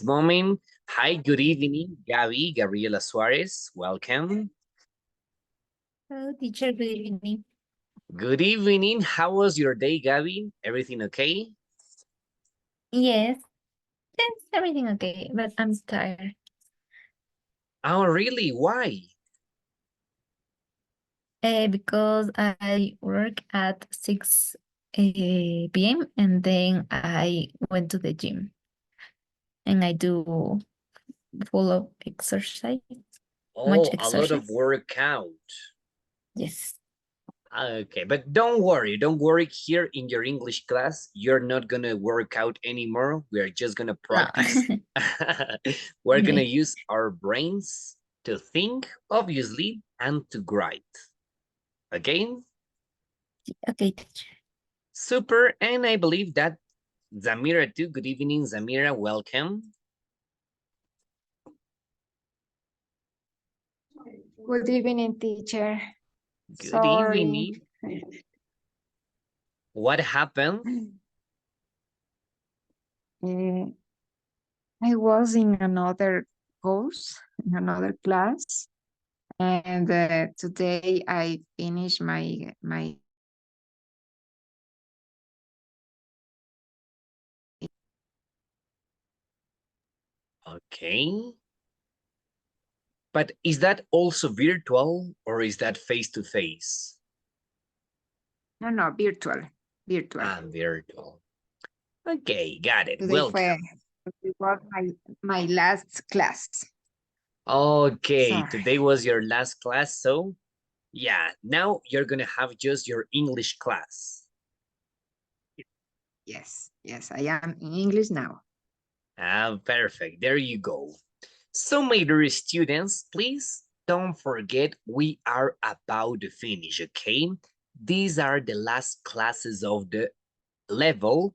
Moment. Hi, good evening, Gabby, Gabriela Suarez. Welcome. Hello, teacher. Good evening. Good evening. How was your day, Gabby? Everything okay? Yes, yes, everything okay, but I'm tired. Oh, really? Why? Because I work at 6 p.m. and then I went to the gym and I do full of exercise, much Oh, a lot of exercise. workout. Yes. Okay, but don't worry. Don't worry. Here in your English class, you're not gonna work out anymore. We're just gonna No. practice. We're gonna Okay. use our brains to think, obviously, and to write. Okay? Okay, teacher. Super. And I believe that Zamira too. Good evening, Zamira. Welcome. Good evening, teacher. Good Sorry. evening. What happened? I was in another course, in another class, and today I finished my. Okay. But is that also virtual or is that face to face? No, virtual. Virtual. Okay, got it. Today Welcome. was my last class. Okay, Sorry. today was your last class, so yeah, now you're gonna have just your English class. Yes, I am in English now. Perfect. There you go. So, my dear students, please don't forget we are about to finish, okay? These are the last classes of the level.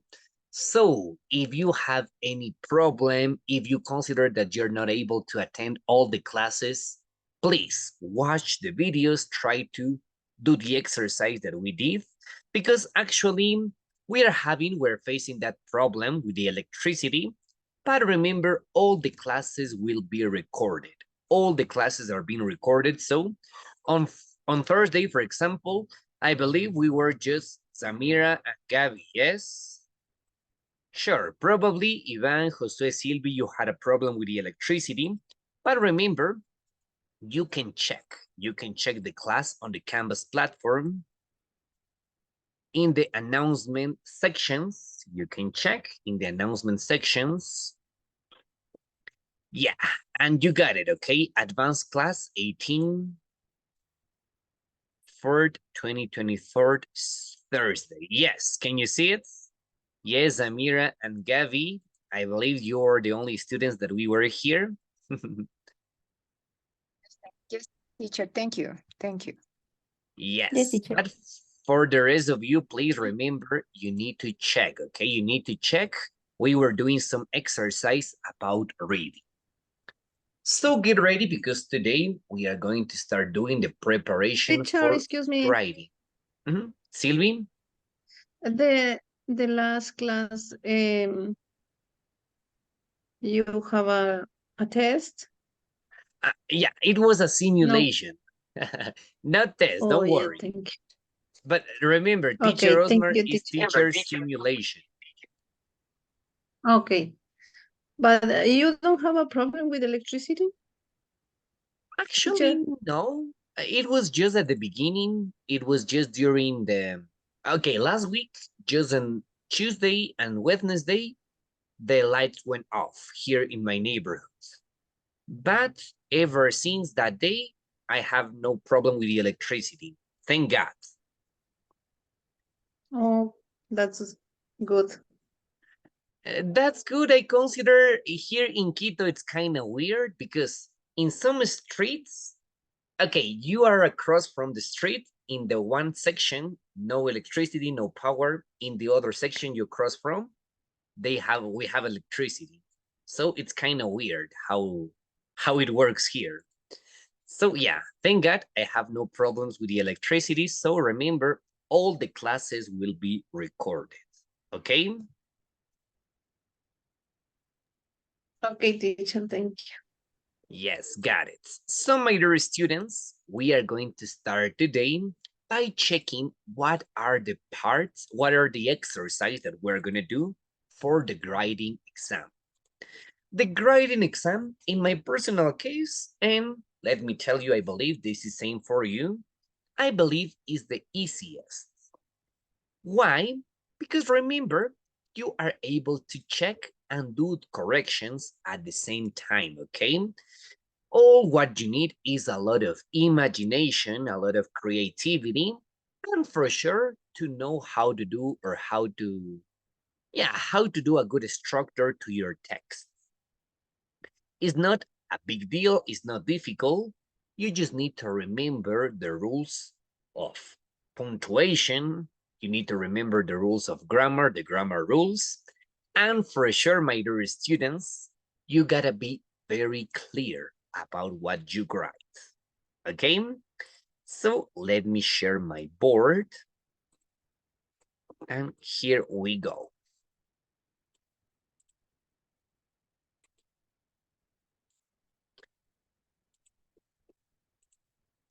So, if you have any problem, if you consider that you're not able to attend all the classes, please watch the videos, try to do the exercise that we did, because actually we're facing that problem with the electricity. But remember, all the classes will be recorded. All the classes are being recorded. So on, on Thursday, for example, I believe we were just Zamira and Gabby, yes? Sure, probably Ivan, Josue, Silvi, you had a problem with the electricity. But remember, you can check. You can check the class on the Canvas platform. In the announcement sections, you can check in the announcement sections. Yeah, and you got it, okay? Advanced class 18 for 2024 Thursday. Yes, can you see it? Yes, Amira and Gavi, I believe you're the only students that we were here. Yes, teacher. Thank you. Yes, Yes, teacher. but for the rest of you, please remember, you need to check, okay? You need to check. We were doing some exercise about reading. So get ready because today we are going to start doing the preparation Teacher, for excuse me. writing. Sylvie? The last class, you have a test? Yeah, it was a simulation. Not test, Oh, don't yeah, worry. thank you. But remember, teacher Okay, thank Osmer you, is teacher. teacher simulation. Okay, but you don't have a problem with electricity? Actually, Teacher? no. It was just at the beginning. It was just during the... Okay, last week, just on Tuesday and Wednesday, the lights went off here in my neighborhood. But ever since that day, I have no problem with the electricity. Thank God. Oh, that's good. That's good. I consider here in Quito, it's kind of weird because in some streets, okay, you are across from the street. In the one section, no electricity, no power. In the other section you cross from, we have electricity. So it's kind of weird how it works here. So yeah, thank God I have no problems with the electricity. So remember, all the classes will be recorded. Okay? Okay, teacher, thank you. Yes, got it. So, my dear students, we are going to start today by checking what are the parts, what are the exercises that we're going to do for the grading exam. The grading exam, in my personal case, and let me tell you, I believe this is same for you, I believe is the easiest. Why? Because remember, you are able to check and do corrections at the same time, okay? All what you need is a lot of imagination, a lot of creativity, and for sure to know how to do or how to do a good structure to your text. It's not a big deal, it's not difficult. You just need to remember the rules of punctuation. You need to remember the rules of grammar, the grammar rules. And for sure, my dear students, you gotta be very clear about what you write. Okay? So let me share my board. And here we go.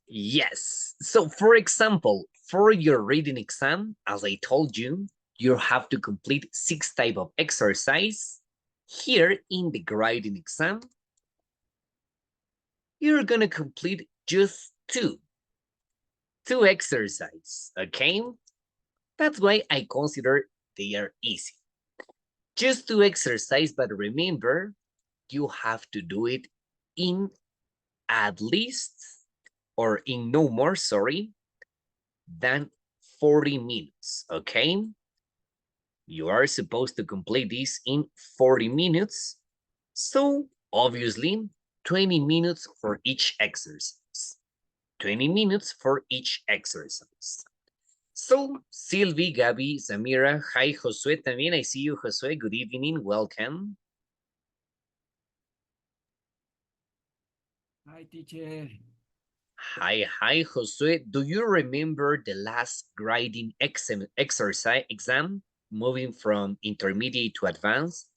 Yes. So for example, for your reading exam, as I told you, you have to complete 6 type of exercise. Here in the grading exam, you're gonna complete just two exercises, okay? That's why I consider they are easy. Just 2 exercise, but remember, you have to do it in at least, or in no more, sorry, than 40 minutes, okay? You are supposed to complete this in 40 minutes. So obviously, 20 minutes for each exercise. 20 minutes for each exercise. So Sylvie, Gabby, Samira, hi Josue también. I see you, Josue. Good evening, welcome. Hi, teacher. Hi, Josue. Do you remember the last grading exam, moving from intermediate to advanced?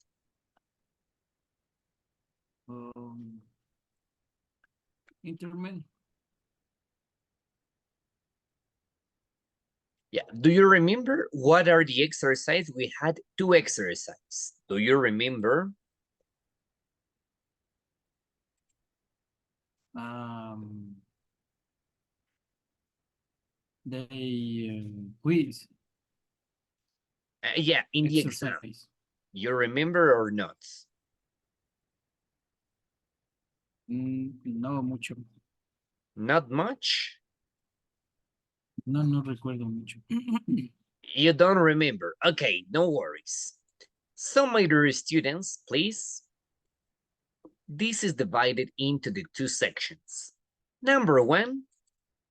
Interment. Yeah. Do you remember what are the exercises? We had 2 exercises. Do you remember? The quiz. Yeah, in the exam. Exercise. You remember or not? No mucho. Not much? No recuerdo mucho. You don't remember. Okay, no worries. So, my dear students, please. This is divided into the 2 sections. Number 1,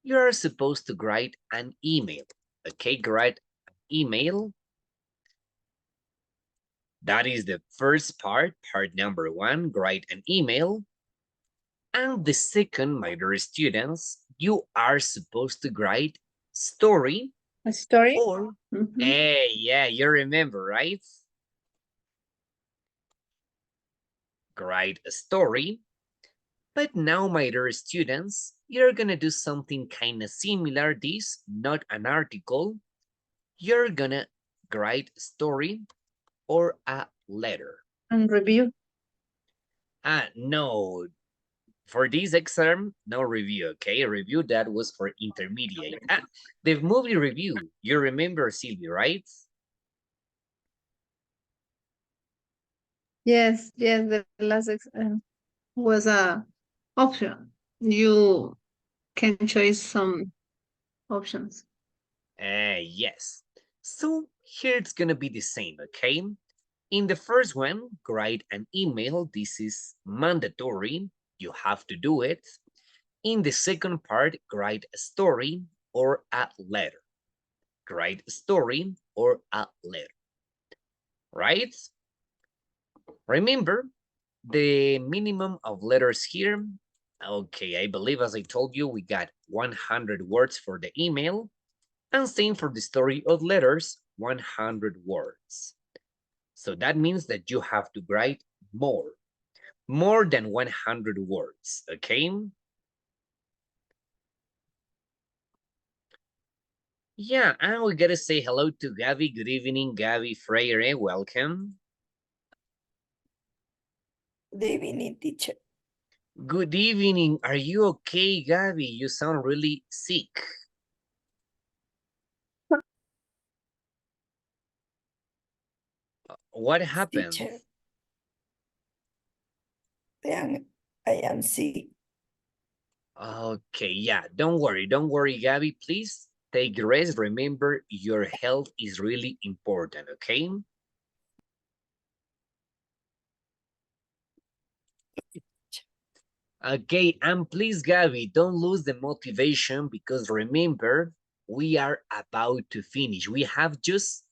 you are supposed to write an email. Okay, write an email. That is the first part number 1, write an email. And the second, my dear students, you are supposed to write story. A story? Or, hey, yeah, you remember, right? Write a story. But now, my dear students, you're gonna do something kind of similar. This, not an article. You're gonna write a story or a letter. And review. No. For this exam, no review, okay? Review, that was for intermediate. The movie review, you remember, Sylvie, right? Yes, the last was a option. You can choose some options. Yes. So here it's gonna be the same, okay? In the first one, write an email. This is mandatory. You have to do it. In the second part, write a story or a letter. Write a story or a letter. Right? Remember, the minimum of letters here. Okay, I believe as I told you, we got 100 words for the email. And same for the story of letters, 100 words. So that means that you have to write more. More than 100 words, okay? Yeah, and we gotta say hello to Gabby. Good evening, Gabby Freire. Welcome. Good evening, teacher. Good evening. Are you okay, Gabby? You sound really sick. What happened? Teacher. I am sick. Okay, yeah, don't worry, Gabby. Please take rest. Remember, your health is really important, okay? Okay, and please, Gabby, don't lose the motivation because remember, we are about to finish. We have just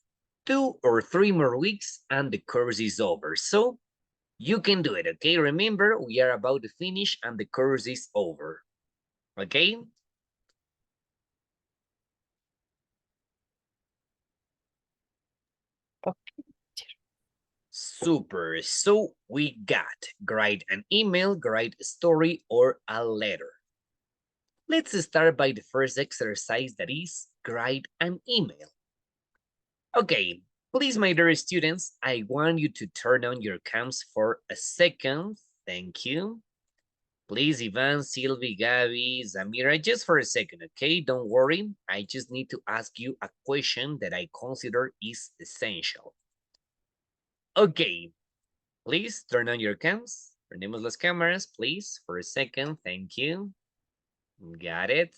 2 or 3 more weeks and the course is over. So you can do it, okay? Remember, we are about to finish and the course is over, okay? Okay. Super. So we got write an email, write a story, or a letter. Let's start by the first exercise that is write an email. Okay, please, my dear students, I want you to turn on your cams for a second. Thank you. Please, Ivan, Sylvie, Gabby, Zamira, just for a second, okay? Don't worry. I just need to ask you a question that I consider is essential. Okay, please turn on your cams. Prendemos las cámaras, please, for a second. Thank you. Got it.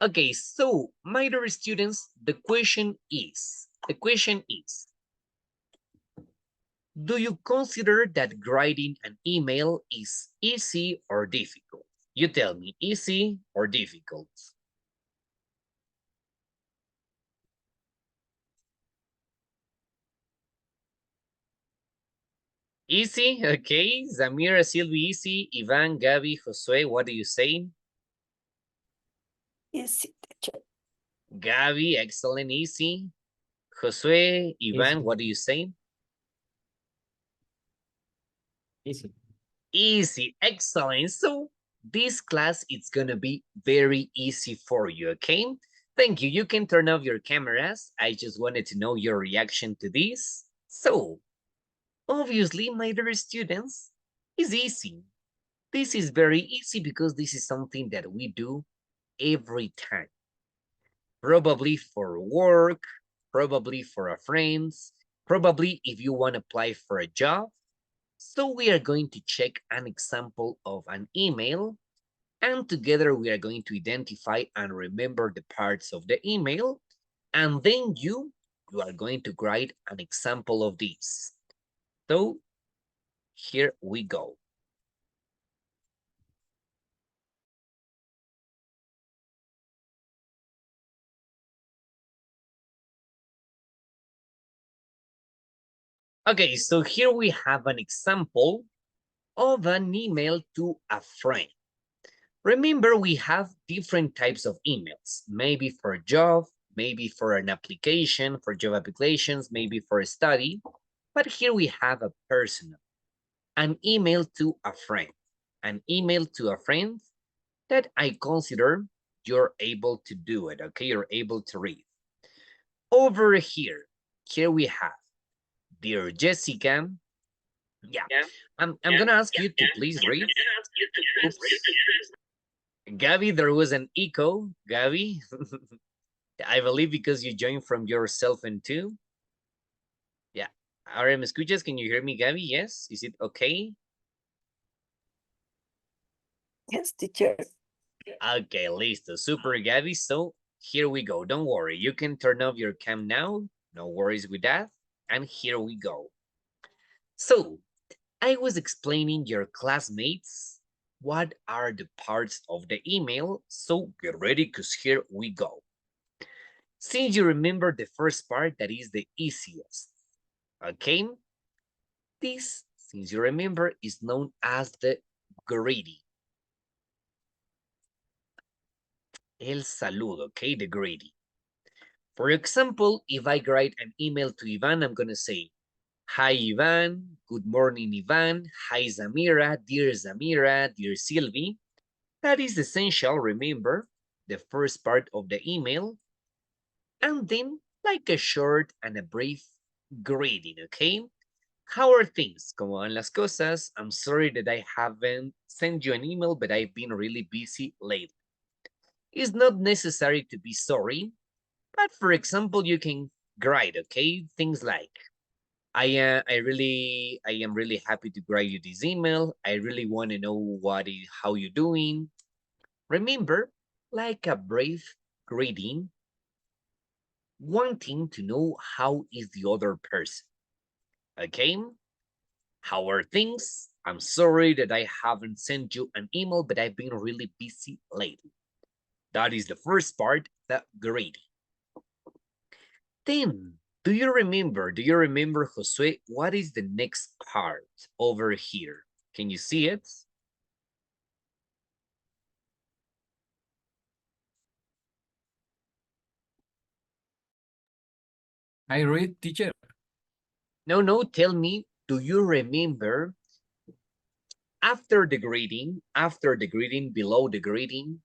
Okay, so my dear students, the question is, do you consider that writing an email is easy or difficult? You tell me, easy or difficult? Easy, okay. Zamira, Sylvie, easy. Ivan, Gabi, Josue, what do you say? Easy, teacher. Gabi, excellent, easy. Josue, Ivan, Easy. what do you say? Easy. Easy, excellent. So this class is gonna be very easy for you, okay? Thank you. You can turn off your cameras. I just wanted to know your reaction to this. So, obviously, my dear students, it's easy. This is very easy because this is something that we do every time. Probably for work, probably for our friends, probably if you want to apply for a job. So we are going to check an example of an email, and together we are going to identify and remember the parts of the email, and then you are going to write an example of this. So here we go. Okay, so here we have an example of an email to a friend. Remember, we have different types of emails, maybe for a job, maybe for an application, for job applications, maybe for a study. But here we have a personal, an email to a friend, an email to a friend that I consider you're able to do it, okay? You're able to read. Over here we have, dear Jessica. Yeah, I'm gonna ask you to please read. Oops. Gabby, there was an echo, Gabby. I believe because you joined from your cell phone too. Yeah. Ahora me escuchas? Can you hear me, Gabby? Yes? Is it okay? Yes, teacher. Okay, listo. Super, Gabby. So here we go. Don't worry. You can turn off your cam now. No worries with that. And here we go. So I was explaining your classmates what are the parts of the email. So get ready because here we go. Since you remember the first part, that is the easiest. Okay? This, since you remember, is known as the greeting. El saludo, okay? The greeting. For example, if I write an email to Ivan, I'm going to say, hi, Ivan. Good morning, Ivan. Hi, Zamira. Dear Zamira, dear Sylvie. That is essential, remember, the first part of the email. And then like a short and a brief greeting, okay? How are things? ¿Cómo van las cosas? I'm sorry that I haven't sent you an email, but I've been really busy lately. It's not necessary to be sorry, but for example, you can write, okay? Things like, I am really happy to write you this email. I really want to know how you're doing. Remember, like a brief greeting, wanting to know how is the other person. Okay? How are things? I'm sorry that I haven't sent you an email, but I've been really busy lately. That is the first part, the greeting. Then, do you remember, Josue, what is the next part over here? Can you see it? I read, teacher. No, tell me, do you remember after the greeting, below the greeting,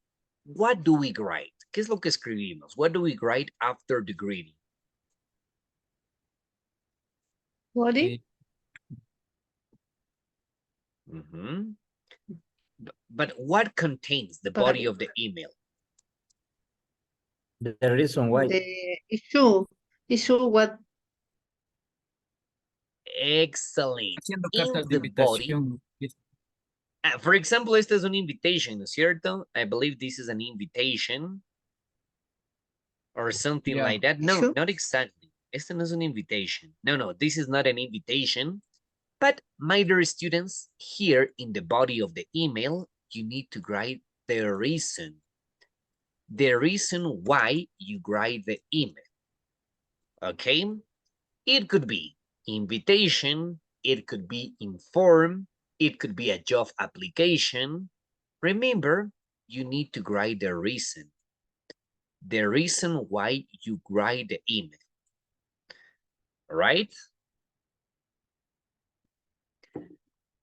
what do we write? ¿Qué es lo que escribimos? What do we write after the greeting? Body, But what contains the body of the email? The reason why. the issue what Excellent. Haciendo In cartas de the body, invitación. for example, esta es una invitation, ¿no es cierto? I believe this is an invitation or something Yeah. like that. No, Sure. not exactly. Esta no es una invitation. No, this is not an invitation. But my dear students, here in the body of the email, you need to write the reason. The reason why you write the email. Okay? It could be invitation, it could be inform, it could be a job application. Remember, you need to write the reason. The reason why you write the email. All right?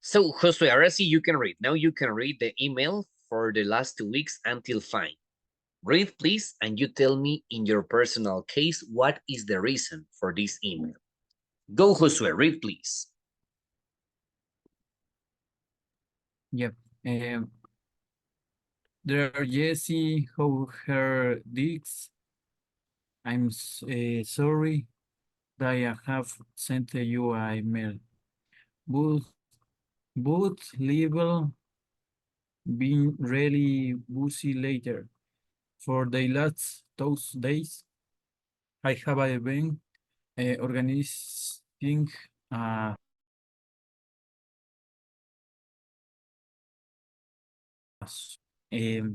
So, Josue, ahora sí you can read. Now you can read the email for the last 2 weeks until fine. Read, please, and you tell me in your personal case, what is the reason for this email? Go, Josue, read, please. Yep. Dear Jessie, how her digs? I'm sorry that I have sent you an email. But level being really busy later. For the last those days, I have been organizing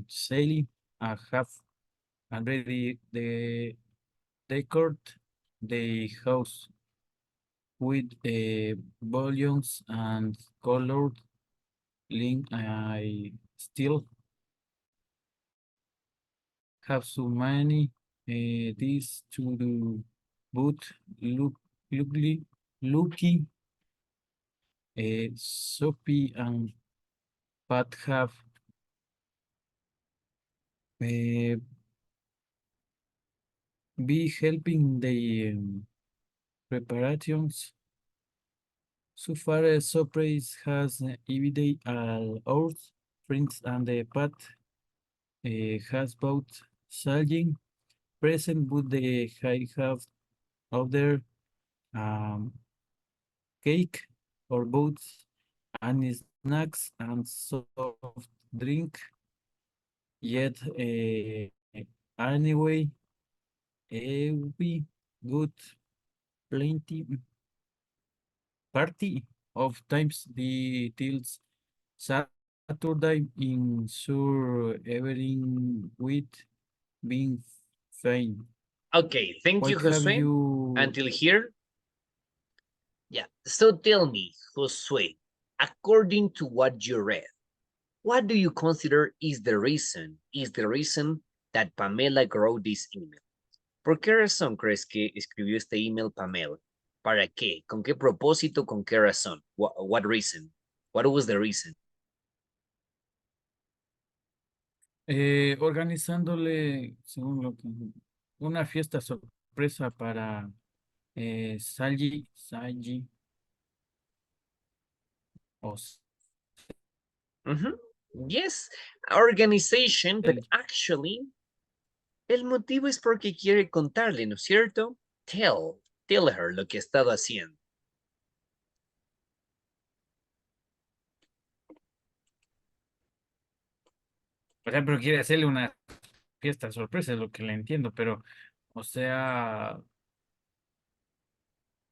Sally, I have already decorated the house with volumes and colored link. I still have so many these to do, but Lucky, Sophie and Pat have be helping the preparations. So far, surprise has everyday our friends and the Pat has both selling present, but they have other cake or both and snacks and soft drink. Yet anyway, we good plenty party of times the tills Saturday in sure everything with being fine. Okay, thank you, What have Josue. you Until here? Yeah, so tell me, Josue, according to what you read, what do you consider is the reason that Pamela wrote this email? ¿Por qué razón crees que escribió este email Pamela? ¿Para qué? ¿Con qué propósito? ¿Con qué razón? What reason? What was the reason? Organizándole, según lo que, una fiesta sorpresa para Salji, o Mhm. Yes, organization, but Salji. actually, el motivo es porque quiere contarle, ¿no es cierto? Tell her lo que ha estado haciendo. O sea, pero quiere hacerle una fiesta sorpresa, es lo que le entiendo, pero, o sea,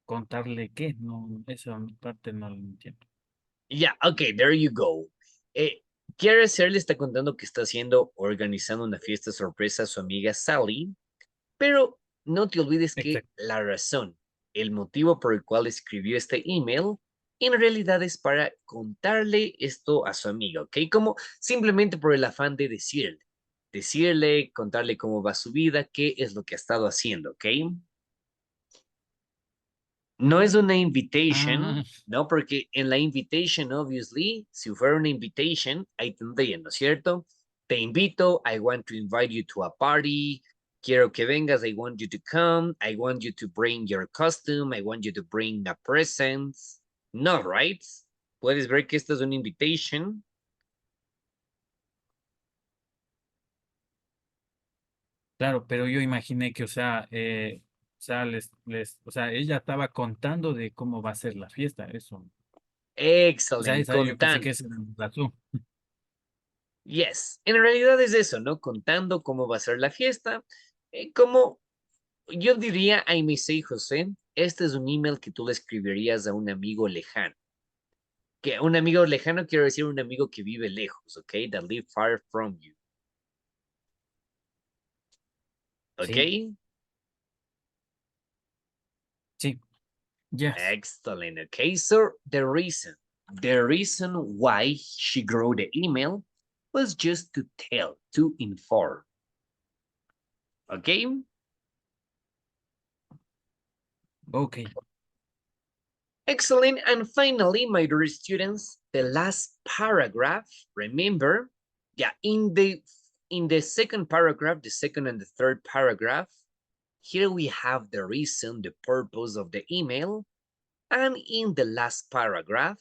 contarle qué, no, esa parte no lo entiendo. Yeah, okay, there you go. Quiere ser, le está contando que está haciendo, organizando una fiesta sorpresa a su amiga Sally, pero no te olvides que Exacto. la razón, el motivo por el cual escribió este email, en realidad es para contarle esto a su amiga, ¿ok? Como simplemente por el afán de decirle, contarle cómo va su vida, qué es lo que ha estado haciendo, ¿ok? No es una invitation, Ah, ¿no? Porque en la invitation, obviously, si fuera una invitation, ahí tendría, ¿no es cierto? Te invito, I want to invite you to a party, quiero que vengas, I want you to come, I want you to bring your costume, I want you to bring a present. No, right? Puedes ver que esta es una invitation. claro, pero yo imaginé que, o sea, o sea, ella estaba contando de cómo va a ser la fiesta, eso. O sea, Excellent, esa yo pensé contando. que esa era la razón. Yes, en realidad es eso, ¿no? Contando cómo va a ser la fiesta, como yo diría, I may say, José, este es un email que tú le escribirías a un amigo lejano. Que un amigo lejano quiero decir un amigo que vive lejos, ¿ok? That live far from you. ¿Ok? Sí, sí, yes. Excellent. Okay, so the reason why she wrote the email was just to tell, to inform. Okay? Okay. Excellent. And finally, my dear students, the last paragraph, remember, yeah, in the second paragraph, the second and the third paragraph, here we have the reason, the purpose of the email. And in the last paragraph,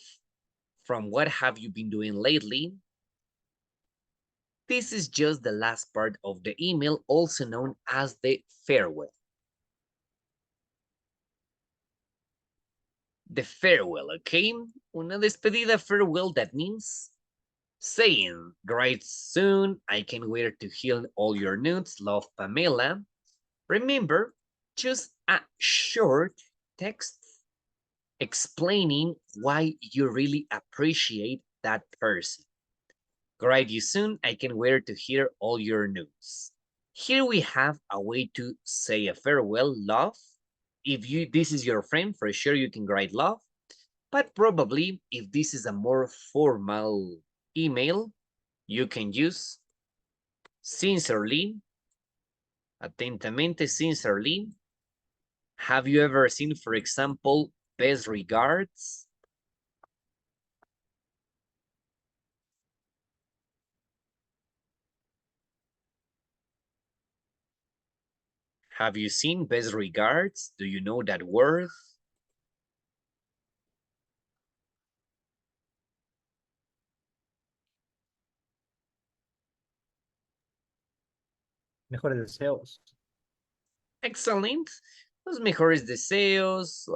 from what have you been doing lately? This is just the last part of the email, also known as the farewell. The farewell, okay? Una despedida, farewell, that means saying, "Write soon, I can't wait to hear all your news, love Pamela." Remember, just a short text explaining why you really appreciate that person. Write you soon, I can't wait to hear all your news. Here we have a way to say a farewell, love. If this is your friend, for sure you can write love. But probably if this is a more formal email, you can use sincerely, atentamente, sincerely. Have you ever seen, for example, best regards? Have you seen best regards? Do you know that word? Mejores deseos. Excellent. Los mejores deseos.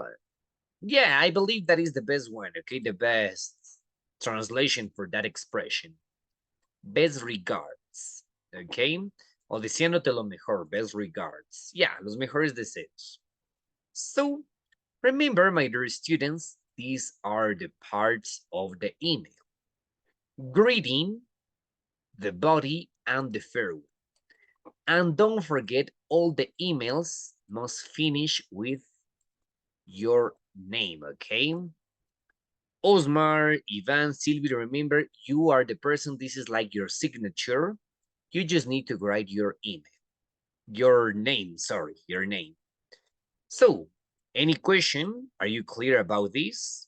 Yeah, I believe that is the best one, okay? The best translation for that expression. Best regards, okay? O diciéndote lo mejor, best regards. Yeah, los mejores deseos. So, remember, my dear students, these are the parts of the email. Greeting, the body, and the farewell. And don't forget, all the emails must finish with your name, okay? Osmar, Ivan, Sylvia, remember, you are the person, this is like your signature. You just need to write your email. Your name, sorry, your name. So, any question? Are you clear about this?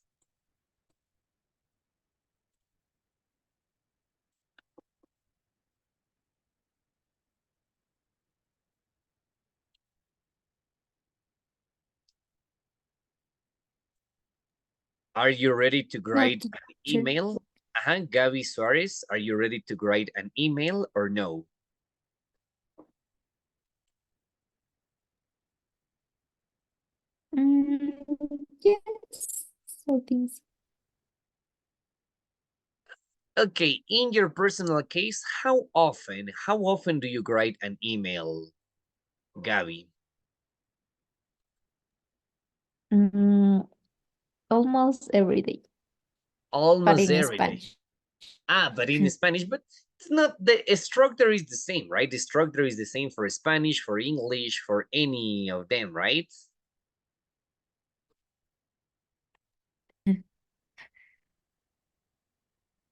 Are you ready to write an teacher. email? Gaby Suarez, are you ready to write an email or no? Yes, so things. Okay, in your personal case, how often do you write an email, Gaby? Almost every day, but Almost in every day. Spanish. But in Spanish, but it's not, the structure is the same, right? The structure is the same for Spanish, for English, for any of them, right?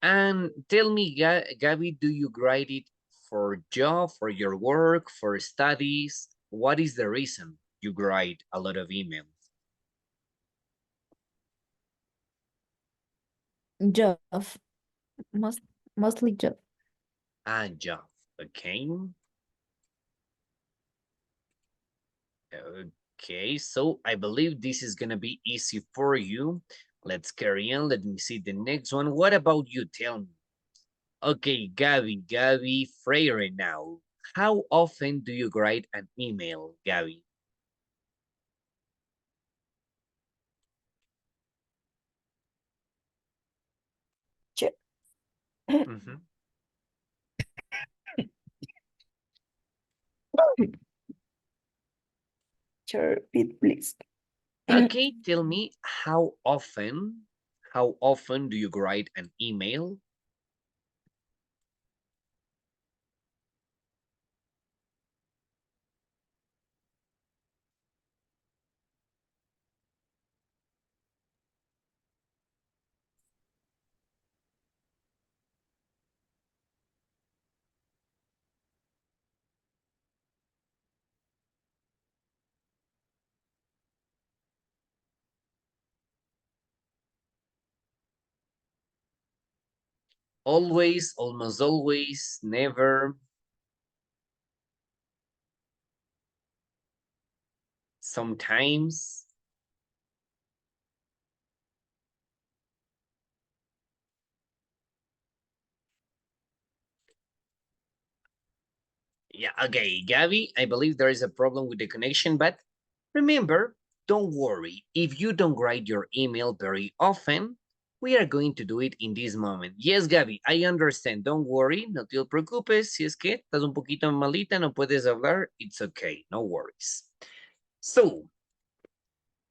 And tell me, Gabby, do you write it for job, for your work, for studies? What is the reason you write a lot of emails? Job, mostly job. Job, okay. Okay, so I believe this is gonna be easy for you. Let's carry on. Let me see the next one. What about you? Tell me. Okay, Gabby Freire now. How often do you write an email, Gabby? Mhm. Teacher, repeat, please. Okay, tell me how often do you write an email? Always, almost always, never. Sometimes. Yeah, okay, Gabby, I believe there is a problem with the connection, but remember, don't worry. If you don't write your email very often, we are going to do it in this moment. Yes, Gabby, I understand. Don't worry, no te preocupes. Si es que estás un poquito malita, no puedes hablar, it's okay, no worries. So,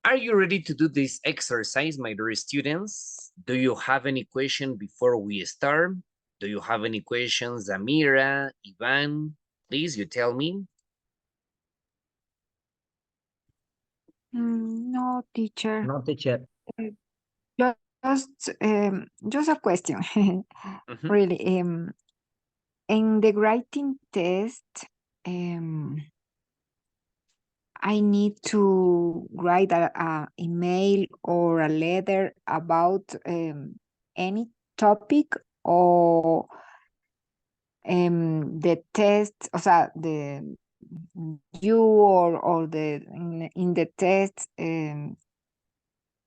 are you ready to do this exercise, my dear students? Do you have any question before we start? Do you have any questions, Amira, Ivan? Please, you tell me. No, teacher. No, teacher. Just a question. Mhm. Really, in the writing test, I need to write a email or a letter about any topic, or the test, o sea, the you or the in the test,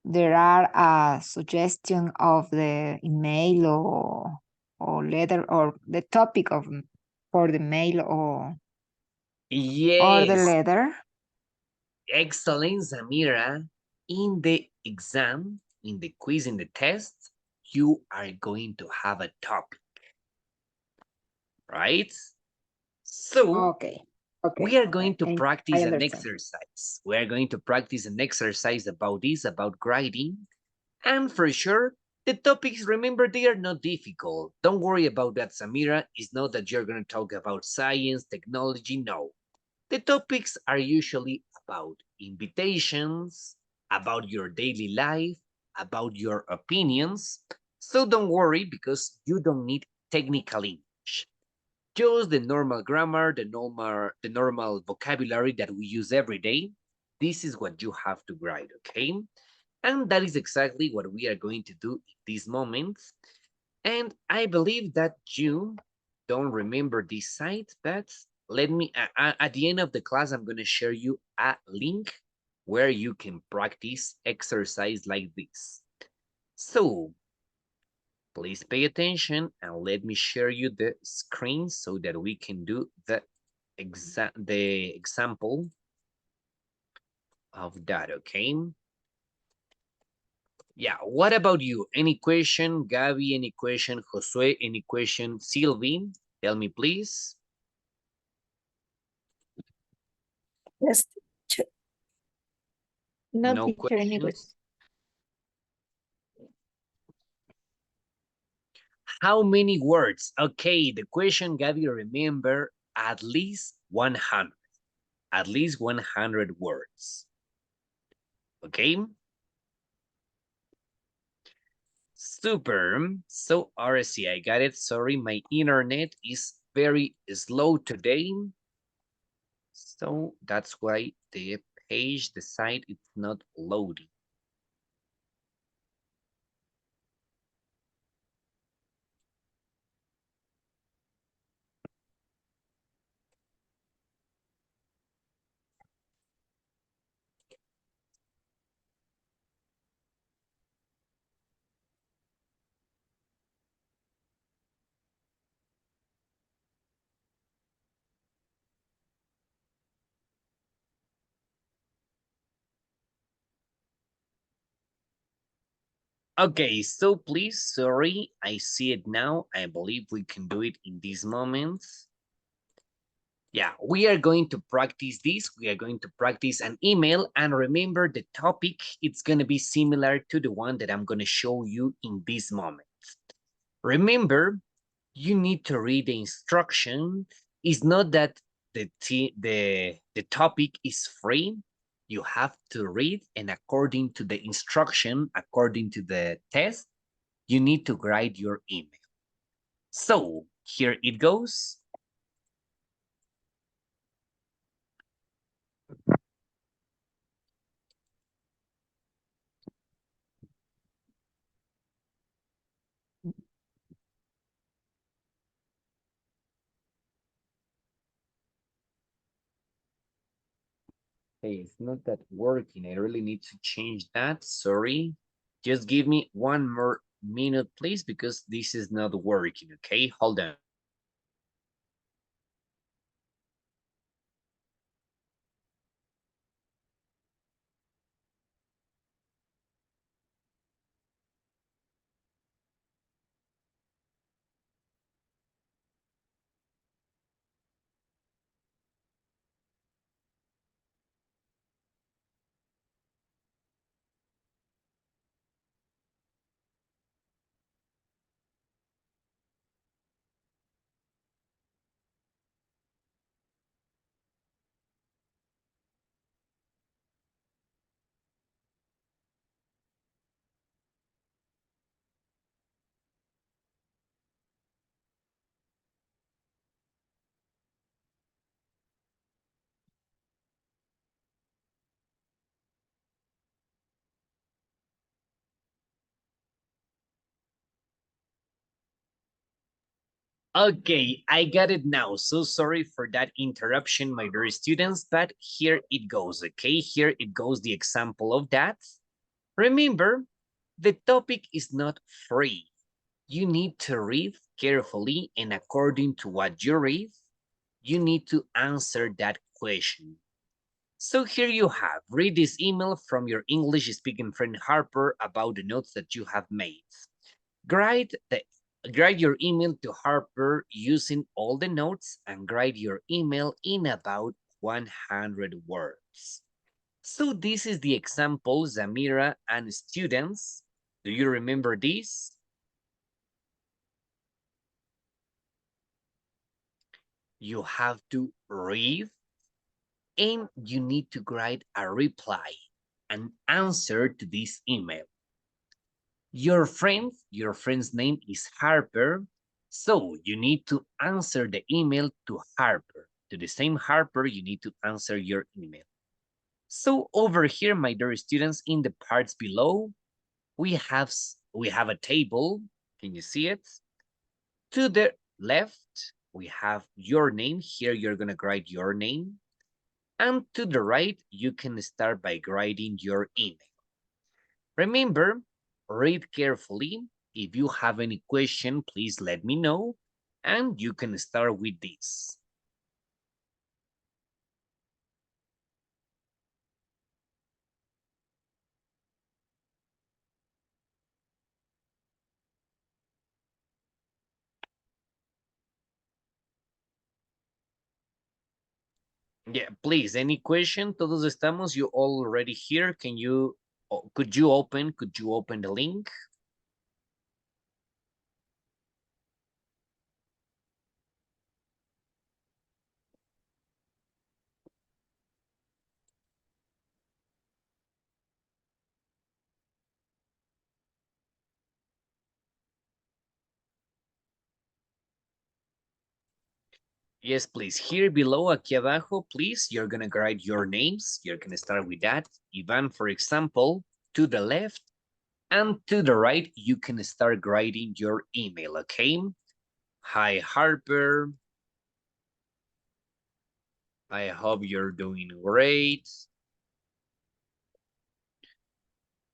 there are a suggestion of the email or letter or the topic of for the mail or the Yes, letter. excellent, Samira. In the exam, in the quiz, in the test, you are going to have a topic, right? So Okay. we are going to I practice an understand. exercise. We are going to practice an exercise about this, about writing. And for sure, the topics, remember, they are not difficult. Don't worry about that, Samira. It's not that you're going to talk about science, technology. No. The topics are usually about invitations, about your daily life, about your opinions. So don't worry because you don't need technical English. just the normal grammar, the normal vocabulary that we use every day. This is what you have to write, okay? And that is exactly what we are going to do in this moment. And I believe that you don't remember this site, but let me, at the end of the class, I'm going to share you a link where you can practice exercise like this. So please pay attention and let me share you the screen so that we can do the example of that, okay? Yeah, what about you? Any question, Gabby? Any question, Josue? Any question, Sylvie? Tell me, please. Yes, teacher. No, No teacher, any questions? How many words? Okay, the question, Gabby, remember at least 100. At least 100 words. Okay? Super. So, RC, I got it. Sorry, my internet is very slow today. So that's why the page, the site, it's not loading. Okay, so please, sorry, I see it now. I believe we can do it in these moments. Yeah, we are going to practice this. We are going to practice an email, and remember the topic, it's going to be similar to the one that I'm going to show you in this moment. Remember, you need to read the instruction. It's not that the topic is free. You have to read, and according to the instruction, according to the test, you need to write your email. So here it goes. Hey, it's not that working. I really need to change that. Sorry. Just give me one more minute, please, because this is not working. Okay, hold on. Okay, I got it now. So sorry for that interruption, my dear students, but here it goes, okay? Here it goes, the example of that. Remember, the topic is not free. You need to read carefully, and according to what you read, you need to answer that question. So here you have, read this email from your English speaking friend Harper about the notes that you have made. Write your email to Harper using all the notes and write your email in about 100 words. So this is the example, Zamira and students. Do you remember this? You have to read and you need to write a reply, an answer to this email. Your friend's name is Harper. So you need to answer the email to Harper. To the same Harper, you need to answer your email. So over here, my dear students, in the parts below, we have a table. Can you see it? To the left, we have your name. Here, you're going to write your name. And to the right, you can start by writing your email. Remember, read carefully. If you have any question, please let me know. And you can start with this. Yeah, please, any question? Todos estamos, you already here. Could you open the link? Yes, please. Here below, aquí abajo, please, you're gonna write your names. You're gonna start with that. Ivan, for example, to the left, and to the right, you can start writing your email, okay? Hi, Harper. I hope you're doing great.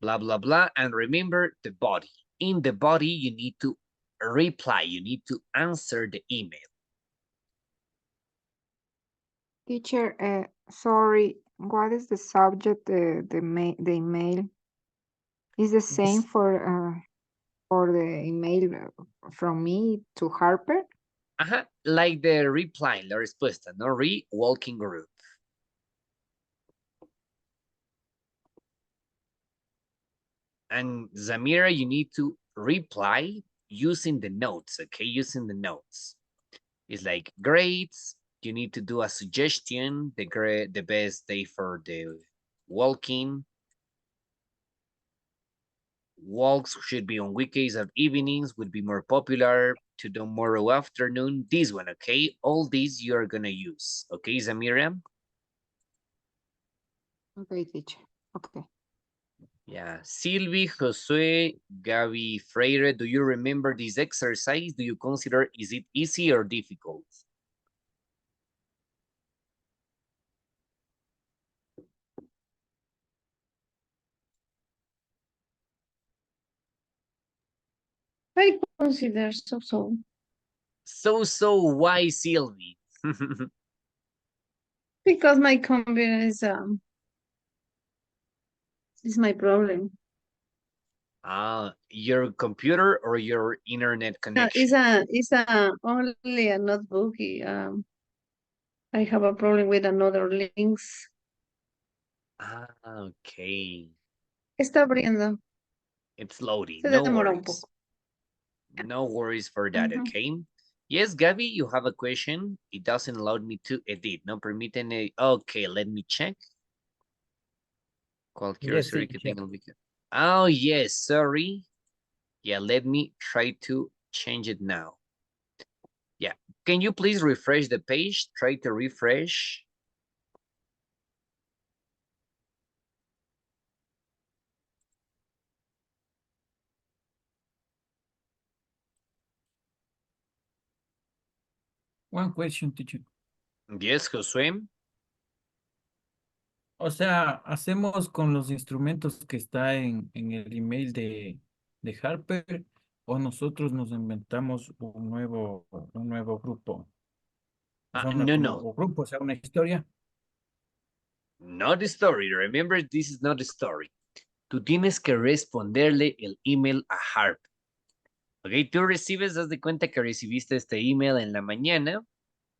Blah, blah, blah. And remember the body. In the body, you need to reply. You need to answer the email. Teacher, sorry, what is the subject, the email? Is the same for the email from me to Harper? Like the reply, la respuesta, no walking group. And Zamira, you need to reply using the notes, okay? Using the notes. It's like grades. You need to do a suggestion, the best day for the walking. Walks should be on weekdays or evenings, would be more popular to tomorrow afternoon. This one, okay? All these you are gonna use, okay, Zamira? Okay, teacher. Okay. Yeah, Sylvie, Josue, Gaby, Freire, do you remember this exercise? Do you consider, is it easy or difficult? I consider so. So, why Sylvie? Because my computer is my problem. Your computer or your internet connection? It's only a notebook. I have a problem with another links. Okay. Está abriendo. It's loading, Se no demora un worries. poco. No worries for that, okay? Yes, Gabby, you have a question. It doesn't allow me to edit. No permiten. Okay, let me check. Cualquier Yes, serie que teacher. tenga ubicación. Oh, yes, sorry. Yeah, let me try to change it now. Yeah, can you please refresh the page? Try to refresh. One question, teacher. Yes, Josué. O sea, hacemos con los instrumentos que está en el email de Harper o nosotros nos inventamos un nuevo grupo. O sea, No. grupo, o sea, una historia. Not the story. Remember, this is not the story. Tú tienes que responderle el email a Harp. Ok, tú recibes, haz de cuenta que recibiste este email en la mañana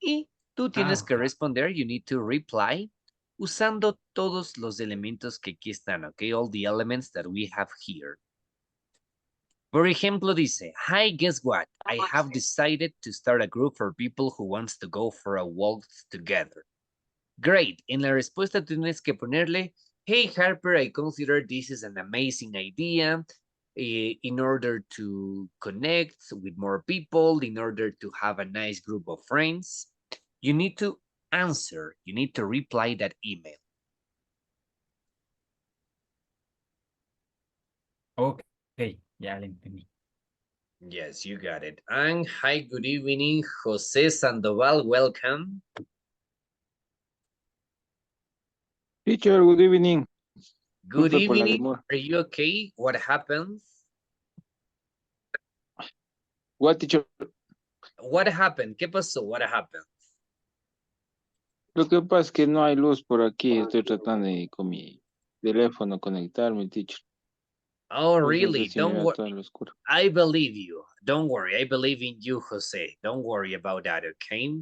y tú tienes que Ok. responder. You need to reply usando todos los elementos que aquí están. Ok, all the elements that we have here. Por ejemplo, dice, hi, guess what? I have decided to start a group for people who wants to go for a walk together. Great. En la respuesta tienes que ponerle, hey, Harper, I consider this is an amazing idea. in order to connect with more people, in order to have a nice group of friends, you need to answer, you need to reply that email. Ok, ya le entendí. Yes, you got it. And hi, good evening, Jose Sandoval, welcome. Teacher, good evening. Good Disculpe por la evening, demora. are you okay? What happened? What, teacher? What happened? ¿Qué pasó? What happened? Lo que pasa es que no hay luz por aquí. Estoy tratando de con mi teléfono conectarme, teacher. Oh, Por eso really? se me Don't va worry. todo lo oscuro. I believe you. Don't worry. I believe in you, Jose. Don't worry about that, okay?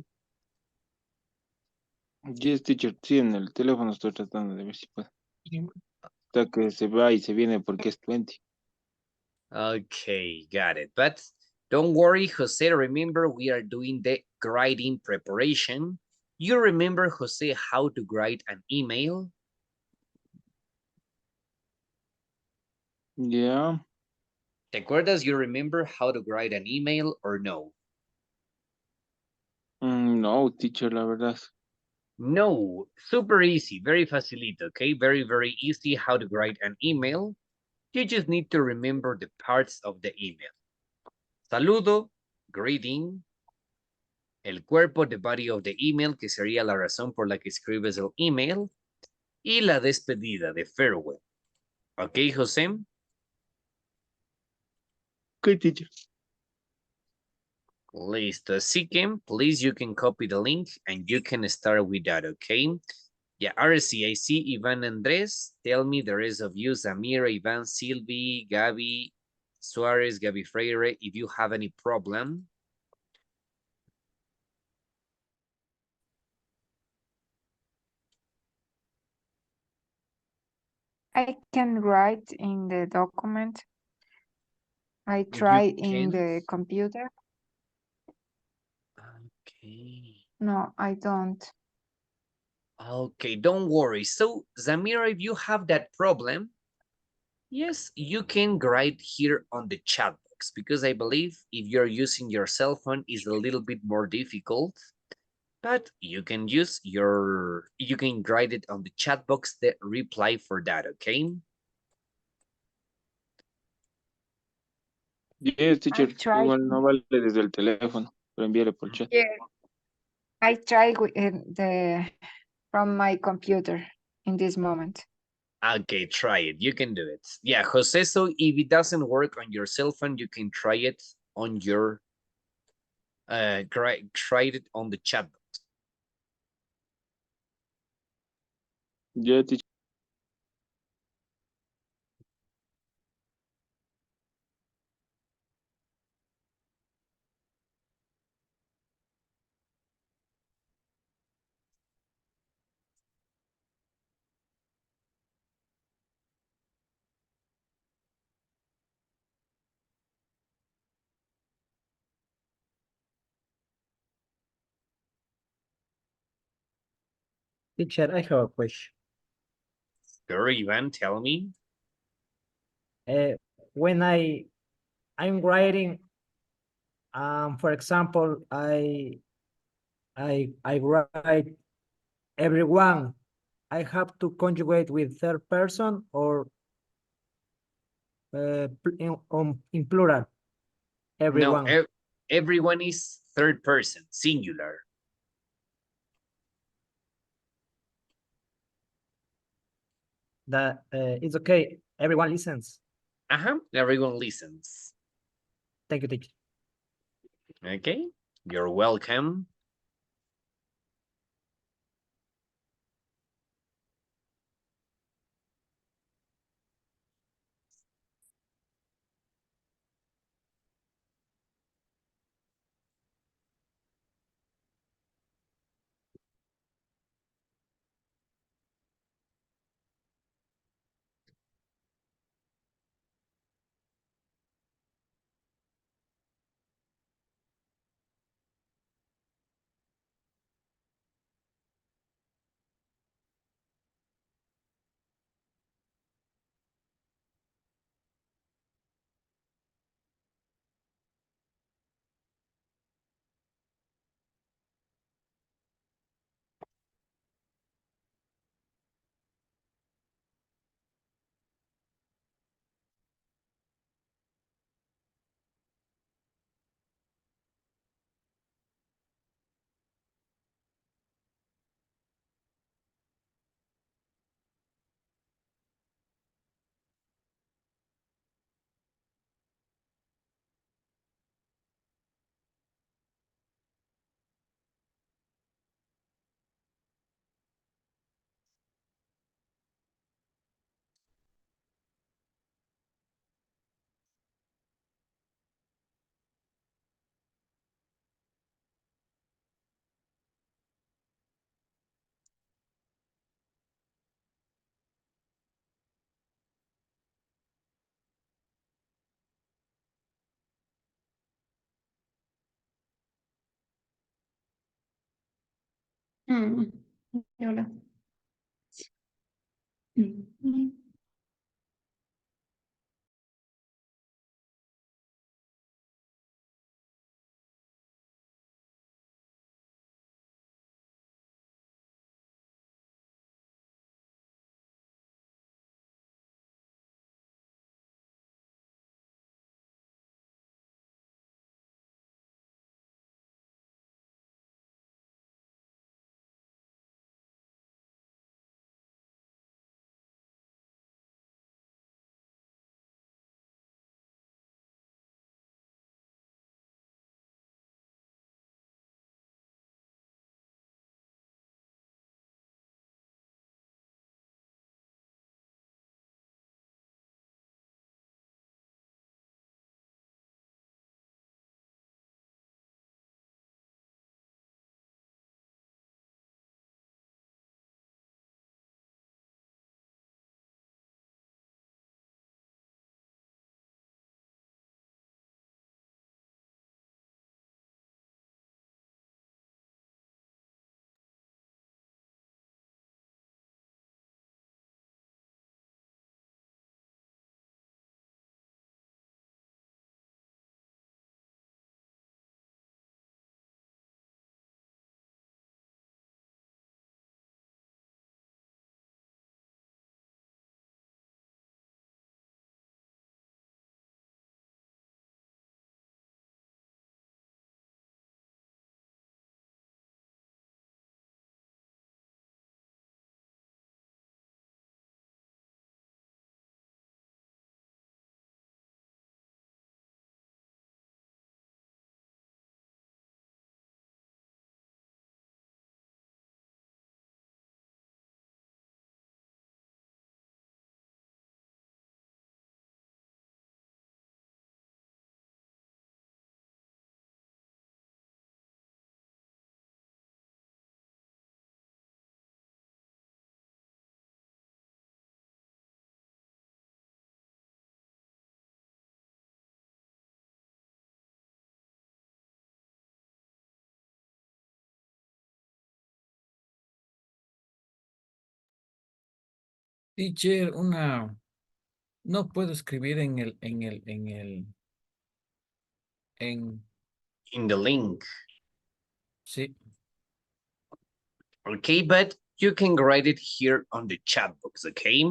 Yes, teacher. Sí, en el teléfono estoy tratando de ver si puedo. Hasta que se va y se viene porque es 20. Okay, got it. But don't worry, Jose. Remember, we are doing the grading preparation. You remember, Jose, how to write an email? Yeah. ¿Te acuerdas? You remember how to write an email or no? No, teacher, la verdad. No, super easy, very facilito, okay? Very, very easy how to write an email. You just need to remember the parts of the email. Saludo, greeting, el cuerpo, the body of the email, que sería la razón por la que escribes el email, y la despedida, the farewell. Okay, José? Okay, teacher. Listo. Así que, please, you can copy the link and you can start with that, okay? Yeah, RC, I see Ivan Andres. Tell me the rest of you, Samira, Ivan, Sylvie, Gabi, Suarez, Gabi Freire, if you have any problem. I can write in the document. I You tried in can? the computer. Okay. No, I don't. Okay, don't worry. So, Zamira, if you have that problem, yes, you can write here on the chat box, because I believe if you're using your cell phone, it's a little bit more difficult. But you can use you can write it on the chat box, the reply for that, okay? Yes, teacher. tried. Igual no vale desde el teléfono, pero envíale por chat. Yeah. I tried with from my computer in this moment. Okay, try it. You can do it. Yeah, Jose, so if it doesn't work on your cell phone, you can try it on your, try it on the chat box. Yeah, teacher. Teacher, I have a question. Sure, Ivan, tell me. When I'm writing, for example, I write everyone. I have to conjugate with third person or in plural. Everyone. No, everyone is third person, singular. That it's okay. Everyone listens. Everyone listens. Thank you, teacher. Okay, you're welcome. Mm. Hola. Mm. Teacher, no puedo escribir en, In the link. sí, Okay, but you can write it here on the chat box, okay?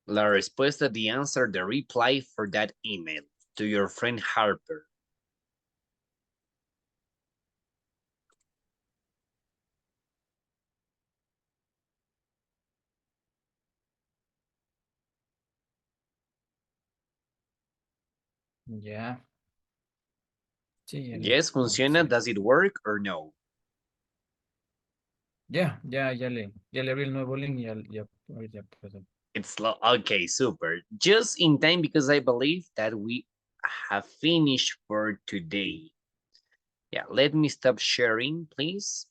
La respuesta, the answer, the reply for that email to your friend Harper. ya. Sí, ya le Yes, funciona. contesté. Does it work or no? Ya le abrí el nuevo link y ya puedo. It's okay, super. Just in time because I believe that we have finished for today. Yeah, let me stop sharing, please.